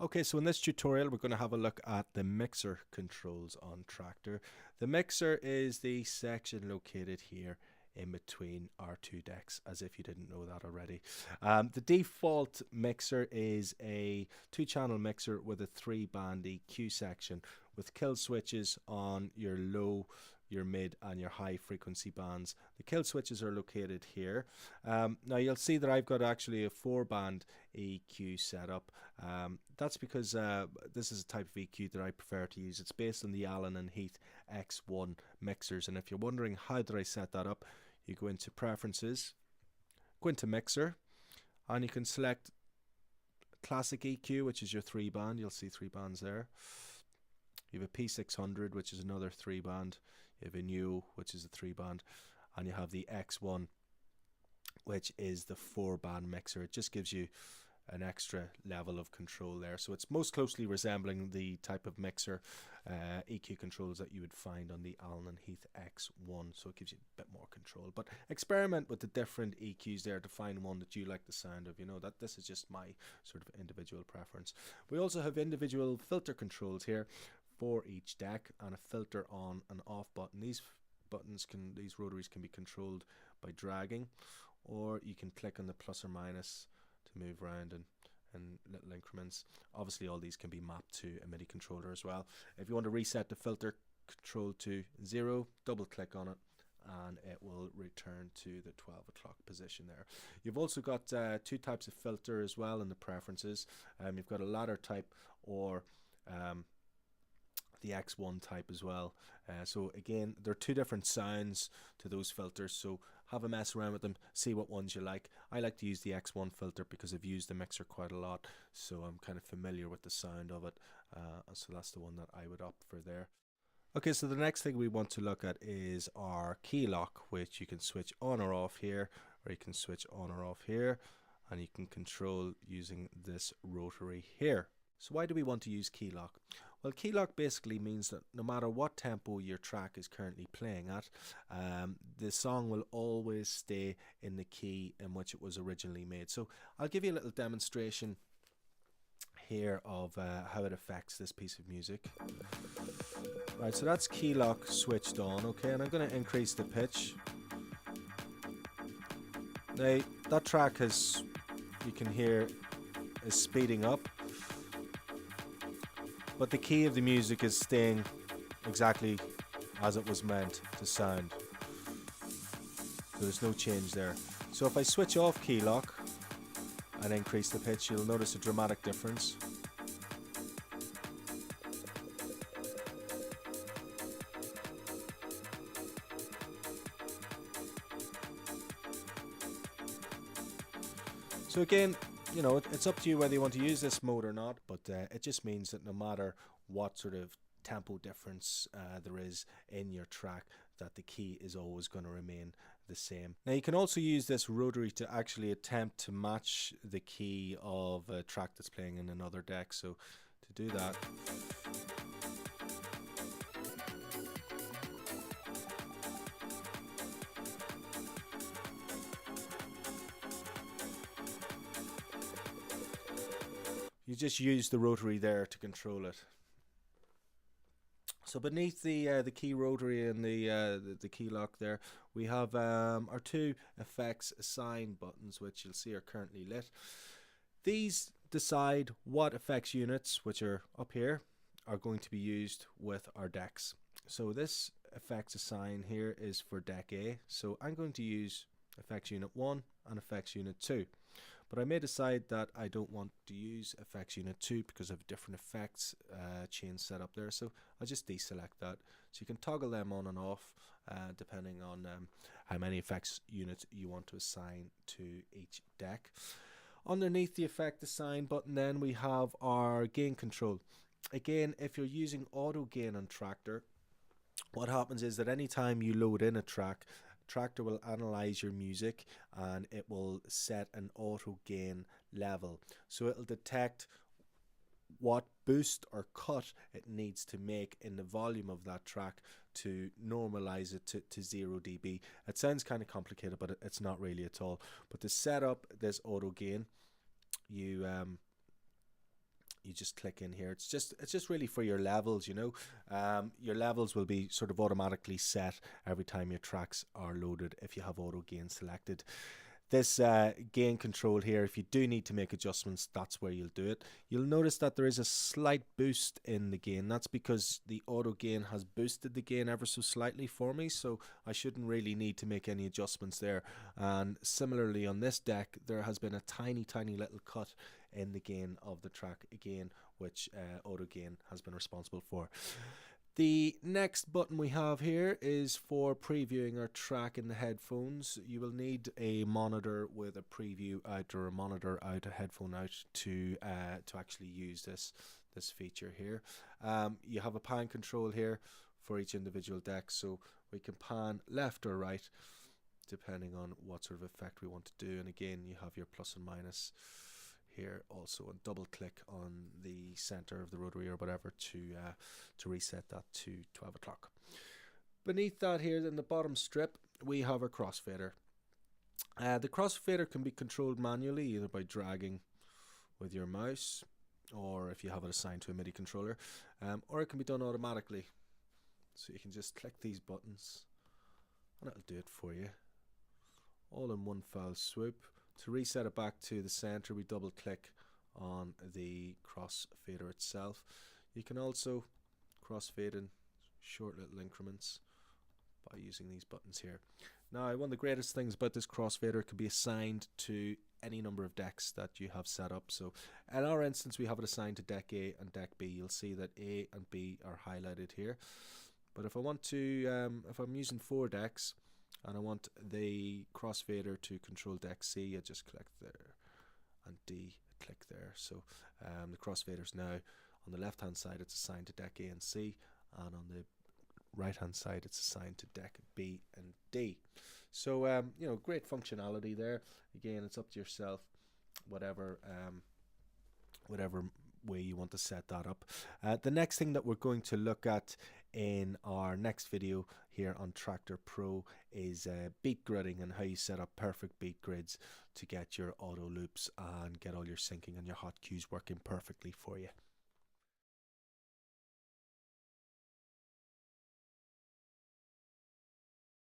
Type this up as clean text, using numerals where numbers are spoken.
Okay, so in this tutorial we're going to have a look at the mixer controls on Traktor. The mixer is the section located here in between our two decks, as if you didn't know that already. The default mixer is a two-channel mixer with a three-band EQ section with kill switches on your low, your mid and your high frequency bands. The kill switches are located here. Now you'll see that I've got actually a 4-band EQ setup. That's because this is a type of EQ that I prefer to use. It's based on the Allen and Heath X1 mixers, and if you're wondering how did I set that up, you go into preferences, go into mixer, and you can select classic EQ, which is your 3-band. You'll see 3 bands there. You have a P600, which is another 3-band. You have a Neo, which is a 3-band, and you have the X1, which is the 4-band mixer. It just gives you an extra level of control there. So it's most closely resembling the type of mixer EQ controls that you would find on the Allen and Heath X1. So it gives you a bit more control. But experiment with the different EQs there to find one that you like the sound of. You know, that this is just my sort of individual preference. We also have individual filter controls here for each deck, and a filter on and off button. These rotaries can be controlled by dragging, or you can click on the plus or minus to move around in little increments. Obviously all these can be mapped to a MIDI controller as well. If you want to reset the filter control to 0, double click on it and it will return to the 12 o'clock position there. You've also got two types of filter as well in the preferences. You've got a ladder type or the X1 type as well. So again, there are two different sounds to those filters, so have a mess around with them, see what ones you like. I like to use the X1 filter because I've used the mixer quite a lot, so I'm kind of familiar with the sound of it, so that's the one that I would opt for there. Okay, so the next thing we want to look at is our key lock, which you can switch on or off here, or you can switch on or off here, and you can control using this rotary here. So why do we want to use key lock? Well, key lock basically means that no matter what tempo your track is currently playing at, the song will always stay in the key in which it was originally made. So I'll give you a little demonstration here of how it affects this piece of music. Right, so that's key lock switched on, okay, and I'm going to increase the pitch. Now, that track has, you can hear, is speeding up, but the key of the music is staying exactly as it was meant to sound. So there's no change there. So if I switch off key lock and increase the pitch, you'll notice a dramatic difference. So again, you know, it's up to you whether you want to use this mode or not, but it just means that no matter what sort of tempo difference there is in your track, that the key is always going to remain the same. Now you can also use this rotary to actually attempt to match the key of a track that's playing in another deck. So to do that, you just use the rotary there to control it. So beneath the key rotary and the key lock there, we have our two effects assign buttons, which you'll see are currently lit. These decide what effects units, which are up here, are going to be used with our decks. So this effects assign here is for deck A. So I'm going to use effects unit 1 and effects unit 2. But I may decide that I don't want to use effects unit 2 because of different effects chains set up there. So I'll just deselect that. So you can toggle them on and off depending on how many effects units you want to assign to each deck. Underneath the effect assign button then we have our gain control. Again, if you're using auto gain on Traktor, what happens is that anytime you load in a track, Traktor will analyze your music and it will set an auto gain level. So it'll detect what boost or cut it needs to make in the volume of that track to normalize it to 0 dB. It sounds kind of complicated, but it's not really at all. But to set up this auto gain, you you just click in here. It's just really for your levels, you know. Your levels will be sort of automatically set every time your tracks are loaded if you have auto gain selected. This gain control here, if you do need to make adjustments, that's where you'll do it. You'll notice that there is a slight boost in the gain. That's because the auto gain has boosted the gain ever so slightly for me, so I shouldn't really need to make any adjustments there. And similarly on this deck, there has been a tiny little cut in the gain of the track again, which auto gain has been responsible for. The next button we have here is for previewing our track in the headphones. You will need a monitor with a preview out or a monitor out, a headphone out to actually use this feature here. You have a pan control here for each individual deck, so we can pan left or right depending on what sort of effect we want to do. And again, you have your plus and minus here also, and double click on the center of the rotary or whatever to reset that to 12 o'clock. Beneath that here in the bottom strip we have our crossfader. The crossfader can be controlled manually either by dragging with your mouse, or if you have it assigned to a MIDI controller, or it can be done automatically. So you can just click these buttons and it'll do it for you all in one foul swoop. To reset it back to the center, we double click on the crossfader itself. You can also crossfade in short little increments by using these buttons here. Now, one of the greatest things about this crossfader, it can be assigned to any number of decks that you have set up. So in our instance, we have it assigned to deck A and deck B. You'll see that A and B are highlighted here. But if I want to, if I'm using 4 decks, and I want the crossfader to control deck C, I just click there, and D, click there. So the crossfader's now on the left hand side, it's assigned to deck A and C, and on the right hand side it's assigned to deck B and D. So you know, great functionality there. Again, it's up to yourself, whatever way you want to set that up. The next thing that we're going to look at in our next video here on Traktor Pro is beat gridding, and how you set up perfect beat grids to get your auto loops and get all your syncing and your hot cues working perfectly for you.